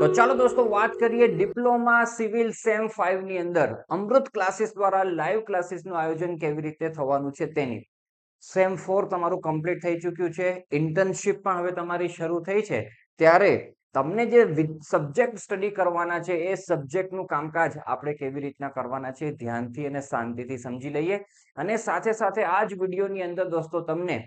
તો ચાલો દોસ્તો વાત કરીએ ડિપ્લોમા સિવિલ સેમ 5 ની અંદર અમૃત ક્લાસીસ દ્વારા લાઈવ ક્લાસીસનું આયોજન કેવી રીતે થવાનું છે તેની સેમ 4 તમારું કમ્પ્લીટ થઈ ચૂક્યું છે, ઇન્ટર્નશિપ પણ હવે તમારી શરૂ થઈ છે, ત્યારે તમને જે સબ્જેક્ટ સ્ટડી કરવાના છે એ સબ્જેક્ટનું કામકાજ આપણે કેવી રીતના કરવાના છે ધ્યાનથી અને શાંતિથી સમજી લઈએ. અને સાથે સાથે આ જ વિડીયોની અંદર દોસ્તો તમને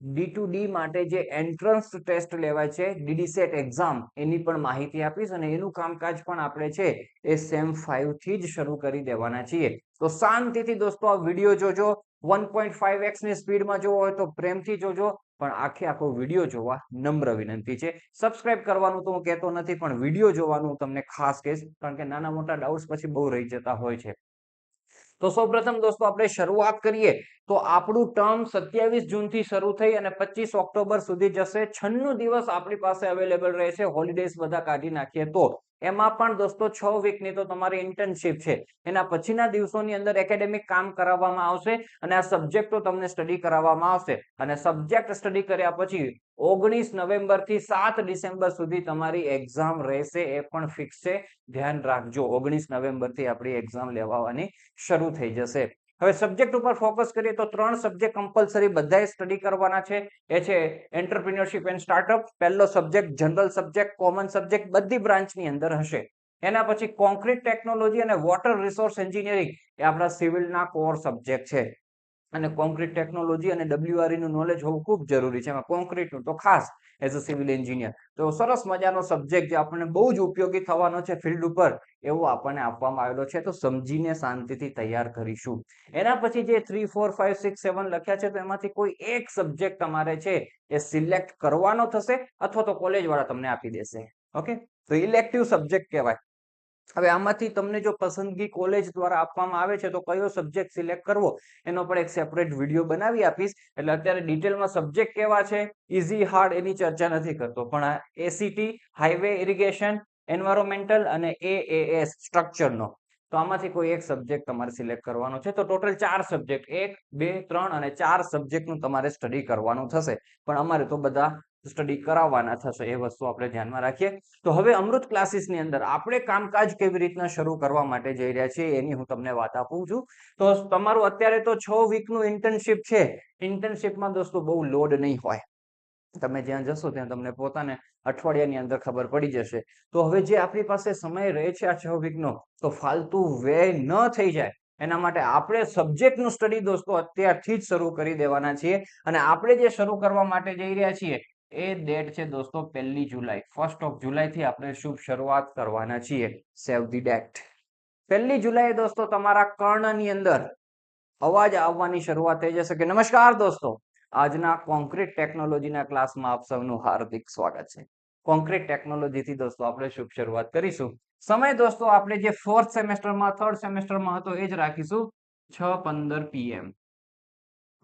D2D માટે જે એન્ટ્રન્સ ટેસ્ટ લેવાય છે DDSET એક્ઝામ એની પણ માહિતી આપીશ અને એનું કામકાજ પણ આપણે છે એ સેમ 5 થી જ શરૂ કરી દેવાના છીએ. તો શાંતિથી દોસ્તો આ વિડીયો જોજો. 1.5x ની સ્પીડમાં જોવો હોય તો પ્રેમથી જોજો, પણ આખો વિડીયો જોવા નમ્ર વિનંતી છે. સબસ્ક્રાઇબ કરવાનું તો હું કહેતો નથી, પણ વિડીયો જોવાનું હું તમને ખાસ કહીશ, કારણ કે નાના મોટા ડાઉટ્સ પછી બહુ રહી જતા હોય છે. તો સૌપ્રથમ દોસ્તો આપણે શરૂઆત કરીએ તો આપણું ટર્મ 27 જૂનથી શરૂ થઈ અને 25 ઓક્ટોબર સુધી જશે. 96 દિવસ આપણી પાસે અવેલેબલ રહેશે, હોલિડેઝ બધા કાઢી નાખીએ તો. એમાં પણ દોસ્તો 6 વીકની તો તમારી ઇન્ટર્નશિપ છે. એના પછીના દિવસોની અંદર એકેડેમિક કામ કરાવવામાં આવશે અને આ સબ્જેક્ટો તમને સ્ટડી કરાવવામાં આવશે. અને સબ્જેક્ટ સ્ટડી કર્યા પછી 19 નવેમ્બર થી 7 ડિસેમ્બર સુધી તમારી એક્ઝામ રહેશે, એ પણ ફિક્સ છે. ધ્યાન રાખજો, 19 નવેમ્બર થી આપણી એક્ઝામ લેવાની શરૂ થઈ જશે. હવે સબ્જેક્ટ ઉપર ફોકસ કરીએ તો 3 સબ્જેક્ટ કમ્પલસરી બધાએ સ્ટડી કરવાના છે. એ છે એન્ટરપ્રિન્યોરશિપ એન્ડ સ્ટાર્ટઅપ, પહેલો subject general subject, common subject બધી બ્રાન્ચની અંદર હશે. એના પછી કોન્ક્રીટ ટેકનોલોજી અને વોટર રિસોર્સ એન્જિનિયરિંગ એ આપણા સિવિલના કોર સબ્જેક્ટ છે. અને કોન્ક્રીટ ટેકનોલોજી અને WRE નું નોલેજ હોવું ખૂબ જરૂરી છે. એમાં કોન્ક્રીટનું તો ખાસ એઝ અ સિવિલ એન્જિનિયર તો સરસ મજાનો સબ્જેક્ટ જે આપણને બહુ જ ઉપયોગી થવાનો છે ફિલ્ડ ઉપર, એવો આપણને આપવામાં આવેલો છે. તો સમજીને શાંતિથી તૈયાર કરીશું. એના પછી જે 3, 4, 5, 6, 7 લખ્યા છે, તો એમાંથી કોઈ એક સબ્જેક્ટ તમારે છે એ સિલેક્ટ કરવાનો થશે અથવા તો કોલેજ વાળા તમને આપી દેશે. ઓકે, તો ઇલેક્ટિવ સબ્જેક્ટ કહેવાય. હવે આમાંથી તમને જો પસંદગી કોલેજ દ્વારા આપવામાં આવે છે તો કયો સબ્જેક્ટ સિલેક્ટ કરવો એનો પણ એક સેપરેટ વિડીયો બનાવી આપીશ. એટલે અત્યારે ડિટેલમાં સબ્જેક્ટ કેવા છે, ઈઝી હાર્ડ એની ચર્ચા નથી કરતો, પણ આ એસીટી, હાઈવે ઇરિગેશન, એન્વાયરમેન્ટલ અને એએએસ સ્ટ્રક્ચરનો, તો આમાંથી કોઈ એક સબ્જેક્ટ તમારે સિલેક્ટ કરવાનો છે. તો ટોટલ 4 સબ્જેક્ટ, 1, 2, 3 અને 4 સબ્જેક્ટનું તમારે સ્ટડી કરવાનું થશે. પણ અમારે તો બધા સ્ટડી કરાવવાના થશે, એ વસ્તુ આપણે ધ્યાનમાં રાખીએ. તો હવે અમૃત ક્લાસીસની અંદર આપણે કામકાજ કેવી રીતના શરૂ કરવા માટે જઈ રહ્યા છીએ એની હું તમને વાત આપું છું. તો તમારું અત્યારે તો 6 વીકનું ઇન્ટર્નશિપ છે. ઇન્ટર્નશિપમાં દોસ્તો બહુ લોડ નહીં હોય. તમે જ્યાં જશો ત્યાં તમને પોતાને અઠવાડિયાની અંદર ખબર પડી જશે. તો હવે જે આપણી પાસે સમય રહે છે આ 6 વીકનો, તો ફાલતુ વ્યય ન થઈ જાય એના માટે આપણે સબ્જેક્ટનું સ્ટડી દોસ્તો અત્યારથી જ શરૂ કરી દેવાના છીએ. અને આપણે જે શરૂ કરવા માટે જઈ રહ્યા છીએ એ ડેટ છે દોસ્તો 1 જુલાઈ. 1 જુલાઈ થી આપણે શુભ શરૂઆત કરવાના છીએ. સેવ ધી ડેટ. 1 જુલાઈ દોસ્તો તમારા કર્ણની અંદર અવાજ આવવાની શરૂઆત થઈ જશે કે નમસ્કાર દોસ્તો, આજના કોન્ક્રીટ ટેકનોલોજીના ક્લાસમાં આપ સૌનું હાર્દિક સ્વાગત છે. કોન્ક્રીટ ટેકનોલોજીથી દોસ્તો આપણે શુભ શરૂઆત કરીશું. સમય દોસ્તો આપણે જે 4th સેમેસ્ટરમાં 3rd સેમેસ્ટરમાં હતો એ જ રાખીશું, 6:15 PM.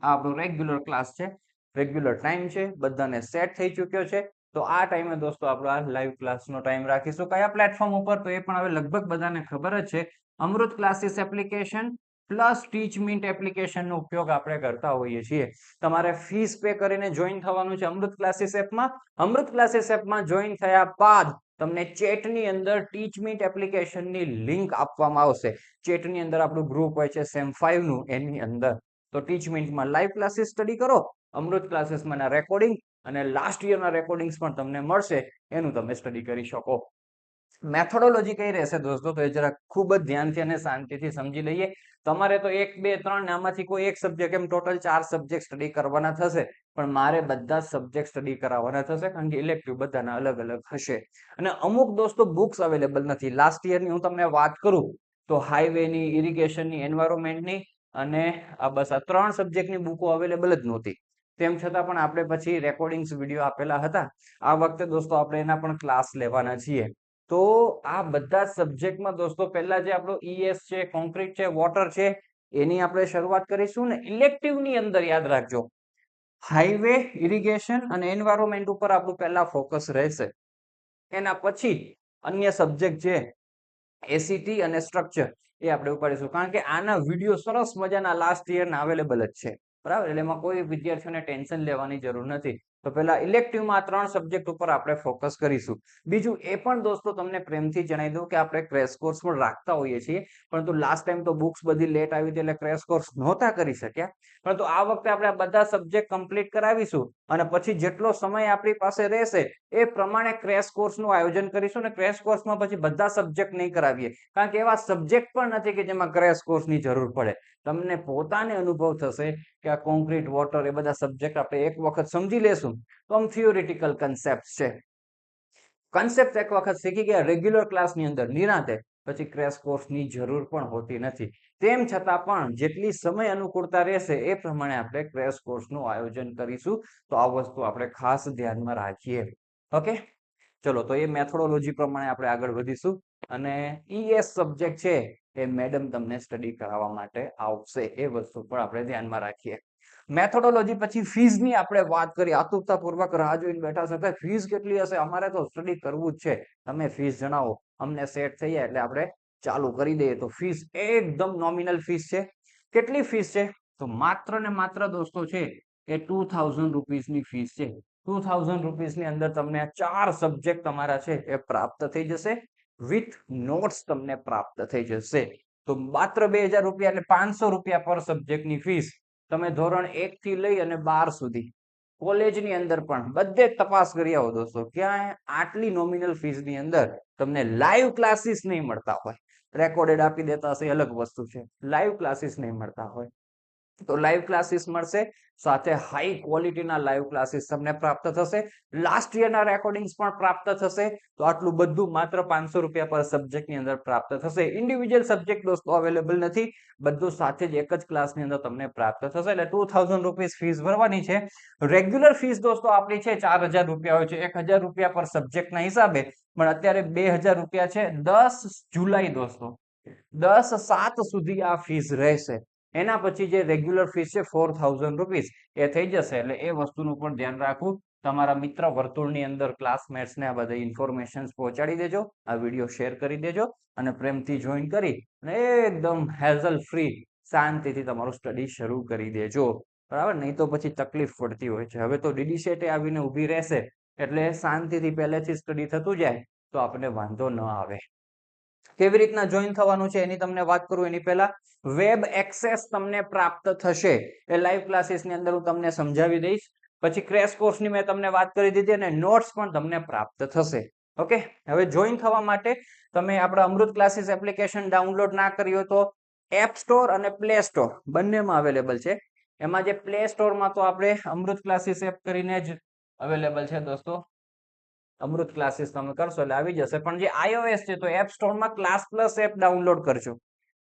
આ આપણો રેગ્યુલર ક્લાસ છે, રેગ્યુલર ટાઈમ છે, બધાને સેટ થઈ ચૂક્યો છે. તો આ ટાઈમે દોસ્તો આપણે આ લાઈવ ક્લાસનો ટાઈમ રાખીશું. કયા પ્લેટફોર્મ ઉપર, તો એ પણ હવે લગભગ બધાને ખબર જ છે. અમૃત ક્લાસીસ એપ્લિકેશન પ્લસ ટીચમીન્ટ એપ્લિકેશનનો ઉપયોગ આપણે કરતા હોઈએ છીએ. તમારે ફીસ પે કરીને જોઈન થવાનું છે અમૃત ક્લાસીસ એપમાં. અમૃત ક્લાસીસ એપમાં જોઈન થયા બાદ તમને ચેટની અંદર ટીચમીન્ટ એપ્લિકેશનની લિંક આપવામાં આવશે. ચેટની અંદર આપણું ગ્રુપ હોય છે સેમ 5 નું, એની અંદર. તો ટીચમીન્ટમાં લાઈવ ક્લાસીસ સ્ટડી કરો, અમૃત ક્લાસીસમાં રેકોર્ડિંગ અને લાસ્ટ યરના રેકોર્ડિંગ્સ પણ તમને મળશે, એનું તમે સ્ટડી કરી શકો. મેથોડોલોજી કઈ રહેશે દોસ્તો, તો એ જરા ખૂબ જ ધ્યાનથી અને શાંતિથી સમજી લઈએ. તમારે તો 1, 2, 3 ને આમાંથી કોઈ એક સબ્જેક્ટ, એમ ટોટલ 4 સબ્જેક્ટ સ્ટડી કરવાના થશે. પણ મારે બધા સબ્જેક્ટ સ્ટડી કરાવવાના થશે, કારણ કે ઇલેક્ટિવ બધાના અલગ અલગ હશે. અને અમુક દોસ્તો બુક્સ અવેલેબલ નથી. લાસ્ટ યરની હું તમને વાત કરું તો હાઈવેની, ઇરિગેશનની, એન્વાયરમેન્ટની અને આ બસ આ 3 સબ્જેક્ટની બુકો અવેલેબલ જ નહોતી. તેમ છતાં પણ આપણે પછી રેકોર્ડિંગ્સ વિડીયો આપેલા હતા. આ વખતે દોસ્તો આપણે એના પણ ક્લાસ લેવાના છીએ. તો આ બધા સબ્જેક્ટમાં દોસ્તો પહેલા જે આપણો ES છે, કોન્ક્રીટ છે, વોટર છે, એની આપણે શરૂઆત કરીશું. ને ઇલેક્ટિવની અંદર યાદ રાખજો, હાઈવે, ઇરિગેશન અને એન્વાયરમેન્ટ ઉપર આપણું પહેલા ફોકસ રહેશે. એના પછી અન્ય સબ્જેક્ટ છે એસીટી અને સ્ટ્રક્ચર, એ આપણે ઉપાડીશું. કારણ કે આના વિડીયો સરસ મજાના લાસ્ટ યરના અવેલેબલ જ છે, બરાબર. એટલે એમાં કોઈ વિદ્યાર્થીઓને ટેન્શન લેવાની જરૂર નથી. તો પેલા ઇલેક્ટિવમાં 3 સબ્જેક્ટ ઉપર આપણે ફોકસ કરીશું. બીજું એ પણ દોસ્તો તમને પ્રેમથી જણાવી દઉં કે આપણે ક્રેશ કોર્સ પણ રાખતા હોઈએ છીએ, પરંતુ લાસ્ટ ટાઈમ તો બુક્સ બધી લેટ આવી હતી એટલે ક્રેશ કોર્સ નહોતા કરી શક્યા. પરંતુ આ વખતે આપણે બધા સબ્જેક્ટ કમ્પ્લીટ કરાવીશું અને પછી જેટલો સમય આપણી પાસે રહેશે એ પ્રમાણે ક્રેશ કોર્સનું આયોજન કરીશું. અને ક્રેશ કોર્સમાં પછી બધા સબ્જેક્ટ નહીં કરાવીએ, કારણ કે એવા સબ્જેક્ટ પણ નથી કે જેમાં ક્રેશ કોર્સની જરૂર પડે. તમને પોતાને અનુભવ થશે કે આ કોન્ક્રીટ, વોટર એ બધા સબ્જેક્ટ આપણે એક વખત સમજી લેશું તો આમ થિયોરિટિકલ કન્સેપ્ટ છે. કન્સેપ્ટ એક વખત શીખી ગયા રેગ્યુલર ક્લાસની અંદર નિરાંતે, પછી ક્રેશ કોર્સની જરૂર પણ હોતી નથી. તેમ છતાં પણ જેટલી સમય અનુકૂળતા રહેશે એ પ્રમાણે આપણે ક્રેશ કોર્સનું આયોજન કરીશું. તો આ વસ્તુ આપણે ખાસ ધ્યાનમાં રાખીએ. ઓકે, ચલો તો એ મેથોડોલોજી પ્રમાણે આપણે આગળ વધીશું. અને ઈએસ સબ્જેક્ટ છે એ મેડમ તમને સ્ટડી કરાવવા માટે આવશે, એ વસ્તુ પણ આપણે ધ્યાનમાં રાખીએ. મેથોડોલોજી પછી ફીઝની આપણે વાત કરી. આતુરતાપૂર્વક રાહ જોઈને બેઠા છે કે ફીઝ કેટલી હશે, અમારે તો સ્ટડી કરવું જ છે, તમે ફીઝ જણાવો. અમને સેટ થઈ જાય એટલે આપણે ચાલુ કરી દઈએ. તો ફીઝ એકદમ નોમિનલ ફીઝ છે. કેટલી ફીઝ છે? તો માત્ર ને માત્ર દોસ્તો છે એ 2000 રૂપીસની ફીઝ છે. 2000 રૂપીસની અંદર તમને 4 સબ્જેક્ટ તમારા છે એ પ્રાપ્ત થઈ જશે, વિથ નોટ્સ તમને પ્રાપ્ત થઈ જશે. તો માત્ર 2000 રૂપિયા એટલે 500 રૂપિયા પર સબ્જેક્ટની ફીસ. તમે ધોરણ 1 થી લઈ અને 12 સુધી કોલેજની અંદર પણ બધે તપાસ કરી આવો દોસ્તો, ક્યાંય આટલી નોમિનલ ફીસની અંદર તમને લાઈવ ક્લાસીસ નહીં મળતા હોય. રેકોર્ડેડ આપી દેતા હશે અલગ વસ્તુ છે, લાઈવ ક્લાસીસ નહીં મળતા હોય. તો લાઈવ ક્લાસીસ મળશે, સાથે હાઈ ક્વોલિટીના લાઈવ ક્લાસીસ તમને પ્રાપ્ત થશે. લાસ્ટ યરના રેકોર્ડિંગ્સ પણ પ્રાપ્ત થશે. તો આટલું બધું માત્ર 500 રૂપિયા પર સબ્જેક્ટની અંદર પ્રાપ્ત થશે. ઇન્ડિવિજ્યુઅલ સબ્જેક્ટ દોસ્તો અવેલેબલ નથી, બધું સાથે જ એક જ ક્લાસની અંદર તમને પ્રાપ્ત થશે. એટલે 2000 રૂપીસ ફીસ ભરવાની છે. રેગ્યુલર ફીસ દોસ્તો આપણી છે 4000 રૂપિયા હોય છે, 1000 રૂપિયા પર સબ્જેક્ટના હિસાબે. પણ અત્યારે 2000 રૂપિયા છે. 10 જુલાઈ દોસ્તો, 10/7 સુધી આ ફીસ રહેશે. એના પછી જે રેગ્યુલર ફીસ છે 4000 રૂપીસ એ થઈ જશે. એટલે એ વસ્તુનું પણ ધ્યાન રાખવું. તમારા મિત્ર વર્તુળની અંદર ક્લાસમેટ્સને આ બધી ઇન્ફોર્મેશન પહોંચાડી દેજો, આ વિડીયો શેર કરી દેજો અને પ્રેમથી જોઈન કરી અને એકદમ હેઝલ ફ્રી શાંતિથી તમારું સ્ટડી શરૂ કરી દેજો. બરાબર, નહીં તો પછી તકલીફ પડતી હોય છે. હવે તો ડીડી સેટ આવીને ઊભી રહેશે એટલે શાંતિથી પહેલેથી સ્ટડી થતું જાય તો આપણને વાંધો ન આવે. કેવી રીતના જોઈન થવાનું છે એની તમને વાત કરું એની પહેલા વેબ એક્સેસ તમને પ્રાપ્ત થશે. એ લાઈવ ક્લાસીસની અંદર હું તમને સમજાવી દઈશ. પછી ક્રેશ કોર્સની મેં તમને વાત કરી દીધી અને નોટ્સ પણ તમને પ્રાપ્ત થશે. ઓકે, હવે જોઈન થવા માટે તમે આપણા અમૃત ક્લાસીસ એપ્લિકેશન ડાઉનલોડ ના કરી હોય તો એપ સ્ટોર અને પ્લે સ્ટોર બંનેમાં અવેલેબલ છે. એમાં જે પ્લે સ્ટોરમાં તો આપણે અમૃત ક્લાસીસ એપ કરીને જ અવેલેબલ છે દોસ્તો. અમૃત ક્લાસીસ તમે કરશો એટલે આવી જશે. પણ જે iOS છે તો એપ સ્ટોરમાં ક્લાસ પ્લસ એપ ડાઉનલોડ કરજો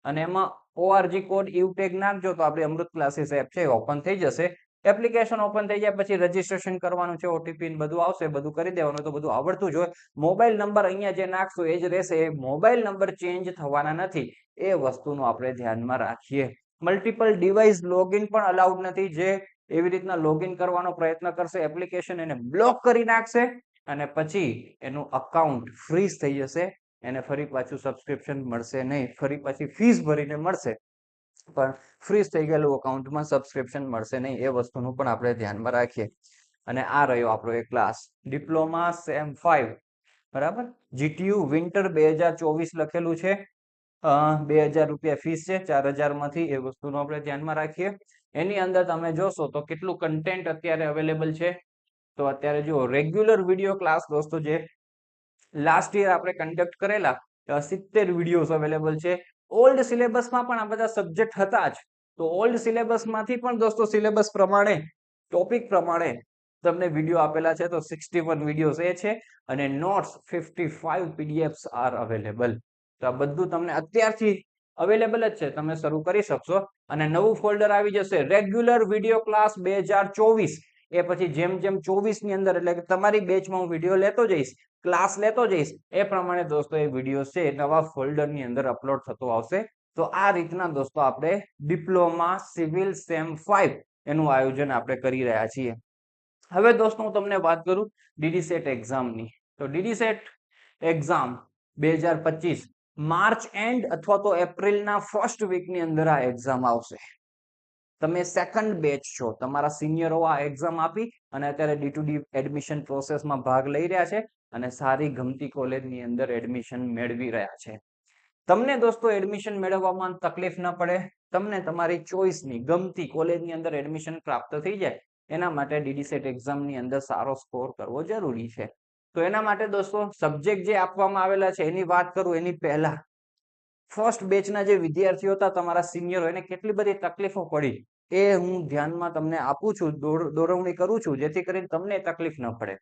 અને એમાં ORG કોડ યુટેગ નાખજો તો આપણી અમૃત ક્લાસીસ એપ છે ઓપન થઈ જશે. એપ્લિકેશન ઓપન થઈ જાય પછી રજીસ્ટ્રેશન કરવાનું છે, ઓટીપી બધું આવશે, બધું કરી દેવાનું. તો બધું આવડતું જ હોય. મોબાઈલ નંબર અહીંયા જે નાખશો એ જ રહેશે, મોબાઈલ નંબર ચેન્જ થવાના નથી. એ વસ્તુનું આપણે ધ્યાનમાં રાખીએ. મલ્ટિપલ ડિવાઇસ લોગિન પણ અલાઉડ નથી. જે એવી રીતના લોગિન કરવાનો પ્રયત્ન કરશે એપ્લિકેશન એને બ્લોક કરી નાખશે અને પછી એનું અકાઉન્ટ ફ્રીઝ થઈ જશે. એને ફરી પાછું સબસ્ક્રિપ્શન મળશે નહીં, ફરી પાછી ફીસ ભરીને મળશે પણ ફ્રીઝ થઈ ગયેલું અકાઉન્ટમાં સબસ્ક્રિપ્શન મળશે નહીં. એ વસ્તુનું પણ આપણે ધ્યાનમાં રાખીએ. અને આ રહ્યો આપણો એક ક્લાસ ડિપ્લોમા સેમ 5. બરાબર, જીટીયુ વિન્ટર 2024 લખેલું છે. 2000 રૂપિયા ફીસ છે 4000 માંથી. એ વસ્તુનું આપણે ધ્યાનમાં રાખીએ. એની અંદર તમે જોશો તો કેટલું કન્ટેન્ટ અત્યારે અવેલેબલ છે. તો અત્યારે જો રેગ્યુલર વિડીયો ક્લાસ દોસ્તો જે લાસ્ટ યર આપણે કન્ડક્ટ કરેલા 70 વિડીયોઝ અવેલેબલ છે. ઓલ્ડ સિલેબસમાં પણ આ બધા સબ્જેક્ટ હતા જ. તો ઓલ્ડ સિલેબસમાંથી પણ દોસ્તો સિલેબસ પ્રમાણે ટોપિક પ્રમાણે તમને વિડીયો આપેલા છે. તો 61 વિડીયોઝ એ છે અને નોટ્સ 55 પીડીએફ્સ આર અવેલેબલ. તો આ બધું તમને અત્યારથી અવેલેબલ જ છે, તમે શરૂ કરી શકશો. અને નવું ફોલ્ડર આવી જશે રેગ્યુલર વિડીયો ક્લાસ 2024. એ પછી જેમ જેમ 24 ની અંદર એટલે કે તમારી બેચમાં હું વિડીયો લેતો જઈશ, ક્લાસ લેતો જઈશ, એ પ્રમાણે દોસ્તો એ વિડીયો છે નવા ફોલ્ડરની અંદર અપલોડ થતો આવશે. તો આ રીતના દોસ્તો આપણે ડિપ્લોમા સિવિલ સેમ 5 એનું આયોજન આપણે કરી રહ્યા છીએ. હવે દોસ્તો હું તમને વાત કરું ડીડી સેટ એક્ઝામની. તો DD set exam 2025 March and અથવા તો એપ્રિલના ફર્સ્ટ વીકની અંદર આ એક્ઝામ આવશે. તમે સેકન્ડ બેચ છો, તમારા સિનિયરો આ એક્ઝામ આપી અને અત્યારે D2D એડમિશન પ્રોસેસમાં ભાગ લઈ રહ્યા છે અને સારી ગમતી કોલેજની અંદર એડમિશન મેળવી રહ્યા છે. તમને દોસ્તો એડમિશન મેળવવામાં તકલીફ ન પડે, તમને તમારી ચોઈસની ગમતી કોલેજની અંદર એડમિશન પ્રાપ્ત થઈ જાય, એના માટે DD-SET એક્ઝામની અંદર સારો સ્કોર કરવો જરૂરી છે. તો એના માટે દોસ્તો સબ્જેક્ટ જે આપવામાં આવેલા છે એની વાત કરું એની પહેલા ફર્સ્ટ બેચના જે વિદ્યાર્થીઓ હતા, તમારા સિનિયરો, એને કેટલી બધી તકલીફો પડી એ હું ધ્યાનમાં તમને આપું છું, દોરવણી કરું છું, જેથી કરીને તમને તકલીફ ન પડે.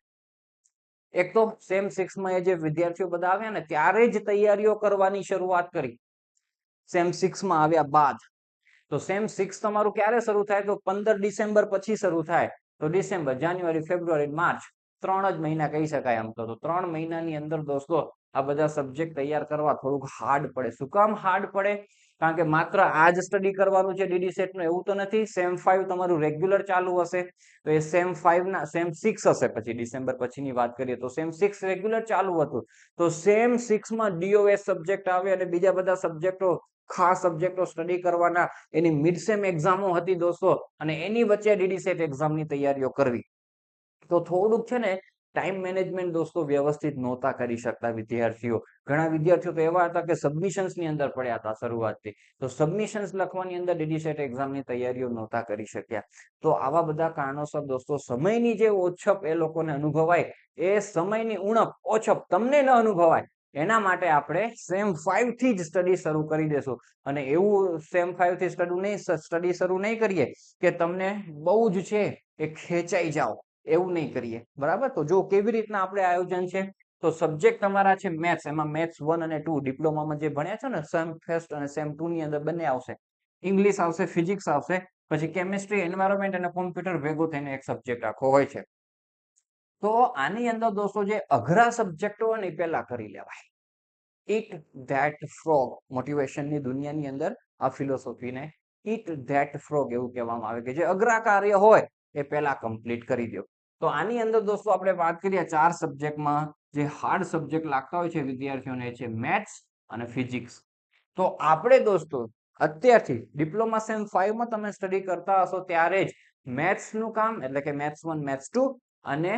એક તો સેમ 6 માં એ જે વિદ્યાર્થીઓ બધા આવ્યા ને ત્યારે જ તૈયારીઓ કરવાની શરૂઆત કરી. સેમ 6 માં આવ્યા બાદ તો સેમ 6 તમારું ક્યારે શરૂ થાય? તો 15 ડિસેમ્બર પછી શરૂ થાય. તો ડિસેમ્બર, જાન્યુઆરી, ફેબ્રુઆરી, માર્ચ 3 જ મહિના કહી શકાય આમ તો. 3 મહિનાની અંદર દોસ્તો આ બધા સબ્જેક્ટ તૈયાર કરવા થોડુંક હાર્ડ પડે. શું કામ હાર્ડ પડે? કારણ કે માત્ર આ જ સ્ટડી કરવાનું છે DD-SET નું એવું તો નથી. સેમ 5 તમારું રેગ્યુલર ચાલુ હશે, તો એ સેમ 5 ના સેમ 6 હશે. પછી ડિસેમ્બર પછીની વાત કરીએ તો સેમ 6 રેગ્યુલર ચાલુ હતું. તો સેમ 6 માં DOS સબ્જેક્ટ આવે અને બીજા બધા સબ્જેક્ટો, ખાસ સબ્જેક્ટો સ્ટડી કરવાના. એની મિડ સેમ એક્ઝામો હતી દોસ્તો અને એની વચ્ચે DD-SET એક્ઝામની તૈયારીઓ કરવી. તો થોડુંક છે ને ટાઈમ મેનેજમેન્ટ દોસ્તો વ્યવસ્થિત નહોતા કરી શકતા વિદ્યાર્થીઓ. ઘણા વિદ્યાર્થીઓ તો એવા હતા કે સબમિશન્સ ની અંદર પડ્યા હતા શરૂઆતથી. તો સબમિશન્સ લખવાની અંદર DD-SET એક્ઝામની તૈયારીઓ નહોતા કરી શક્યા. તો આવા બધા કારણોસર દોસ્તો સમયની જે ઓછપ એ લોકોને અનુભવાય, એ સમયની ઉણપ, ઓછપ તમને ન અનુભવાય એના માટે આપણે સેમ 5 થી જ સ્ટડી શરૂ કરી દેશું. અને એવું સેમ 5 થી સ્ટડી શરૂ નહીં કરીએ કે તમને બહુ જ છે એ ખેંચાઈ જાઓ, એવું નહીં કરીએ. બરાબર? તો જો કેવી રીતના આપણે આયોજન છે, તો સબ્જેક્ટ તમારા છે મેથ્સ, એમાં મેથ્સ 1 અને 2 ડિપ્લોમામાં જે ભણ્યા છો ને સેમ ફર્સ્ટ અને સેમ 2 ની અંદર બંને આવશે. ઇંગ્લિશ આવશે, ફિઝિક્સ આવશે, પછી કેમિસ્ટ્રી, એન્વાયરમેન્ટ અને કોમ્પ્યુટર ભેગું થઈને એક સબ્જેક્ટ આખો હોય છે. તો આની અંદર દોસ્તો જે અઘરા સબ્જેક્ટો હોય ને એ પહેલા કરી લેવાય. ઇટ ધેટ ફ્રોગ, મોટિવેશનની દુનિયાની અંદર આ ફિલોસોફીને ઇટ ધેટ ફ્રોગ એવું કહેવામાં આવે કે જે અઘરા કાર્ય હોય એ પહેલા કમ્પ્લીટ કરી દો. તો આની અંદર દોસ્તો આપણે વાત કરીએ 4 સબ્જેક્ટમાં જે હાર્ડ સબ્જેક્ટ લાગતા હોય છે વિદ્યાર્થીઓને, છે મેથ્સ અને ફિઝિક્સ. તો આપણે દોસ્તો અત્યારથી ડિપ્લોમા સેમ 5 માં તમે સ્ટડી કરતા હશો ત્યારે જ મેથ્સ નું કામ એટલે કે મેથ્સ 1, મેથ્સ 2 અને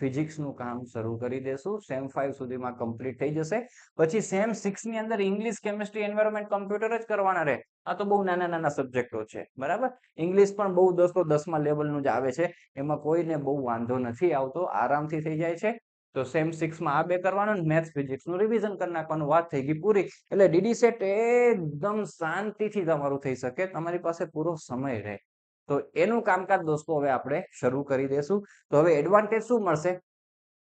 ફિઝિક્સ નું કામ શરૂ કરી દેશું. સેમ 5 સુધીમાં કમ્પ્લીટ થઈ જશે. પછી સેમ 6 ની અંદર ઇંગ્લિશ, કેમિસ્ટ્રી, એન્વાયરમેન્ટ, કોમ્પ્યુટર જ કરવાના રહે. આ તો બહુ નાના નાના સબ્જેક્ટો છે. બરાબર? ઇંગ્લિશ પણ બહુ દોસ્તો 10મા લેવલનું જ આવે છે, એમાં કોઈને બહુ વાંધો નથી આવતો, આરામથી થઈ જાય છે. તો સેમ 6 માં આ બે કરવાનું, મેથ્સ ફિઝિક્સ નું રિવિઝન કરી નાખવાનું, વાત થઈ ગઈ પૂરી. એટલે DD-SET એકદમ શાંતિથી તમારું થઈ શકે, તમારી પાસે પૂરો સમય રહે. તો એનું કામકાજ દોસ્તો હવે આપણે શરૂ કરી દેશું. તો હવે એડવાન્ટેજ શું મળશે?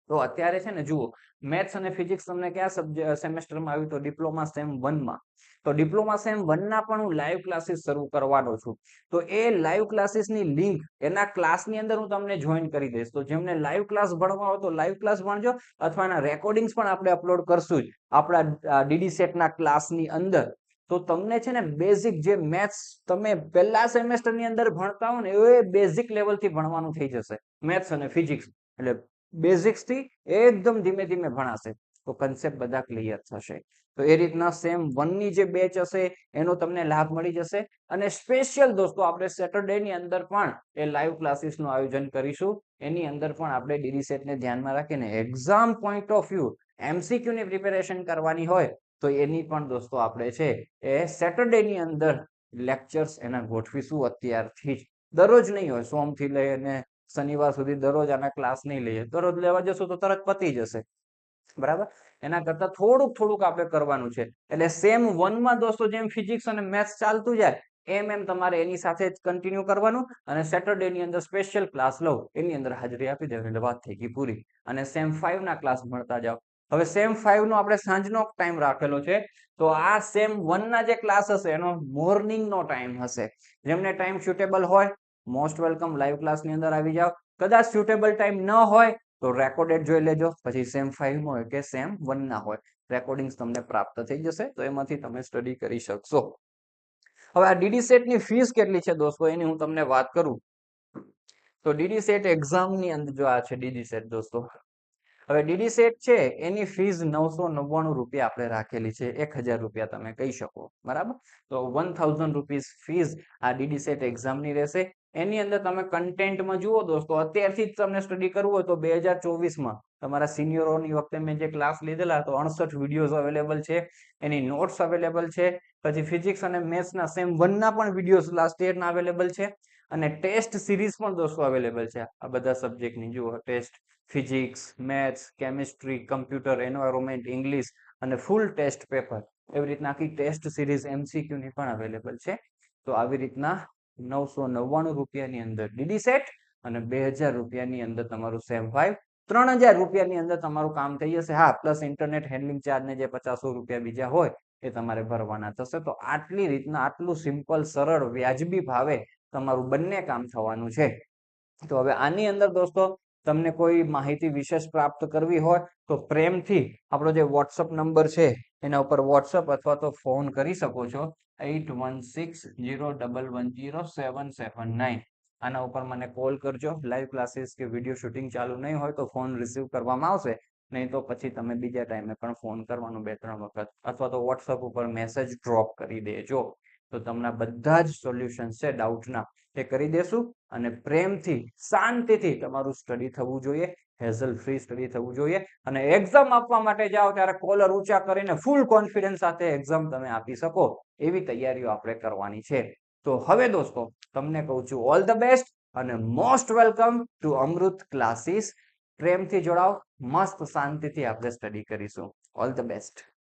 તો અત્યારે છે ને જુઓ, મેથ્સ અને ફિઝિક્સ તમને કયા સેમેસ્ટરમાં આવ્યું? તો ડિપ્લોમા સેમ 1 માં. તો ડિપ્લોમા સેમ 1 ના પણ હું લાઈવ ક્લાસીસ શરૂ કરવાનો છું. તો એ લાઈવ ક્લાસીસની લિંક એના ક્લાસની અંદર હું તમને જોઈન કરી દઈશ. તો જેમને લાઈવ ક્લાસ ભણવા હોય તો લાઈવ ક્લાસ ભણજો, અથવા એના રેકોર્ડિંગ્સ પણ આપણે અપલોડ કરશું જ આપણા DD-SET ના ક્લાસની અંદર. તો તમને છે ને બેઝિક જે મેથ્સ તમે પહેલા સેમેસ્ટરની અંદર ભણતા હો ને એ બેઝિક લેવલથી ભણવાનું થઈ જશે, મેથ્સ અને ફિઝિક્સ. એટલે બેઝિક્સ થી એકદમ ધીમે ધીમે ભણાશે, તો કન્સેપ્ટ બધા ક્લિયર થશે. તો એ રીતના સેમ 1 ની જે બેચ હશે એનો તમને લાભ મળી જશે. અને સ્પેશિયલ દોસ્તો આપણે સેટરડે ની અંદર પણ એ લાઈવ ક્લાસીસ નું આયોજન કરીશું. એની અંદર પણ આપણે DD-SET ને ધ્યાનમાં રાખીને exam point of view MCQ ની પ્રિપેરેશન કરવાની હોય તો એની પણ દોસ્તો આપણે છે એ સેટરડે ની અંદર લેક્ચર્સ એના ગોઠવીશું અત્યારથી જ. દરરોજ નહીં હોય, સોમથી લઈને શનિવાર સુધી દરરોજ આના ક્લાસ નહીં લઈએ. દરરોજ લેવા જશું તો તરત પતી જશે. બરાબર? એના કરતા થોડુંક આપણે કરવાનું છે. એટલે સેમ 1 માં દોસ્તો જેમ ફિઝિક્સ અને મેથ્સ ચાલતું જાય એમ તમારે એની સાથે જ કન્ટિન્યુ કરવાનું. અને સેટરડે ની અંદર સ્પેશિયલ ક્લાસ લો, એની અંદર હાજરી આપી દેવાની, એટલે વાત થઈ ગઈ પૂરી. અને સેમ 5 ના ક્લાસ ભણતા જાઓ. હવે સેમ 5 નો આપણે સાંજનો ટાઈમ રાખેલો છે. તો આ સેમ 1 ના જે ક્લાસ હશે એનો મોર્નિંગ નો ટાઈમ હશે. જેમને ટાઈમ સુટેબલ હોય મોસ્ટ વેલકમ, લાઈવ ક્લાસ ની અંદર આવી જાઓ. કદાચ સુટેબલ ટાઈમ ન હોય તો રેકોર્ડેડ જોઈ લેજો. પછી સેમ 5 નો હોય કે સેમ 1 ના હોય, રેકોર્ડિંગ્સ તમને પ્રાપ્ત થઈ જશે, તો એમાંથી તમે સ્ટડી કરી શકશો. હવે આ DD-SET ની ફીસ કેટલી છે દોસ્તો એની હું તમને વાત કરું. તો DD-SET એક્ઝામ ની અંદર જો આ છે DD-SET દોસ્તો, હવે ડીડી સેટ છે એની ફીસ 999 રૂપિયા આપણે રાખેલી છે, 1000 રૂપિયા તમે કહી શકો, બરાબર. તો 1000 રૂપીસ ફીસ આ ડીડી સેટ એક્ઝામની રહેશે. એની અંદર તમે કન્ટેન્ટમાં જુઓ દોસ્તો, અત્યારથી જ તમને સ્ટડી કરવું હોય તો 2024માં તમારા સિનિયરોની વખતે મેં જે ક્લાસ લીધેલા તો 68 વિડીયોઝ અવેલેબલ છે, એની નોટ્સ અવેલેબલ છે. પછી ફિઝિક્સ અને મેથ્સના સેમ 1 ના પણ વિડીયોઝ લાસ્ટ યરના અવેલેબલ છે, અને ટેસ્ટ સિરીઝ પણ દોસ્તો અવેલેબલ છે આ બધા સબ્જેક્ટની. જુઓ, test physics, maths, chemistry, computer, environment, English અને ફૂલ ટેસ્ટ પેપર, એવી રીતના આખી ટેસ્ટ સિરીઝ MCQ ની પણ અવેલેબલ છે. તો આવી રીતના 999 રૂપિયાની અંદર ડીડી સેટ અને 2000 રૂપિયાની અંદર તમારું સેમ 5, 3000 રૂપિયાની અંદર તમારું કામ થઈ જશે. હા, પ્લસ ઇન્ટરનેટ હેન્ડલિંગ ચાર્જ ને જે 50 રૂપિયા બીજા હોય એ તમારે ભરવાના થશે. તો આટલી રીતના આટલું સિમ્પલ, સરળ, વ્યાજબી ભાવે તમારું બંને કામ થવાનું છે. તો હવે આની અંદર દોસ્તો તમને કોઈ માહિતી વિશેષ પ્રાપ્ત કરવી હોય તો પ્રેમથી આપણો જે વોટ્સઅપ નંબર છે એના ઉપર વોટ્સઅપ અથવા તો ફોન કરી શકો છો, 8160110779. આના ઉપર મને કોલ કરજો. લાઈવ ક્લાસીસ કે વિડીયો શૂટિંગ ચાલુ નહીં હોય તો ફોન રિસીવ કરવામાં આવશે, નહીં તો પછી તમે બીજા ટાઈમે પણ ફોન કરવાનો 2-3 વખત, અથવા તો વોટ્સઅપ ઉપર મેસેજ ડ્રોપ કરી દેજો. તો તમને બધા જ સોલ્યુશન છે ડાઉટના એ કરી દેશું. અને પ્રેમથી, શાંતિથી તમારું સ્ટડી થવું જોઈએ, હેઝલ ફ્રી સ્ટડી થવું જોઈએ. અને એક્ઝામ આપવા માટે જાઓ ત્યારે કોલર ઊંચા કરીને ફૂલ કોન્ફિડન્સ સાથે એક્ઝામ તમે આપી શકો એવી તૈયારીઓ આપણે કરવાની છે. તો હવે દોસ્તો તમને કહું છું ઓલ ધ બેસ્ટ અને most welcome to Amrit classes. પ્રેમથી જોડાઓ, મસ્ત શાંતિથી આપણે સ્ટડી કરીશું. All the best.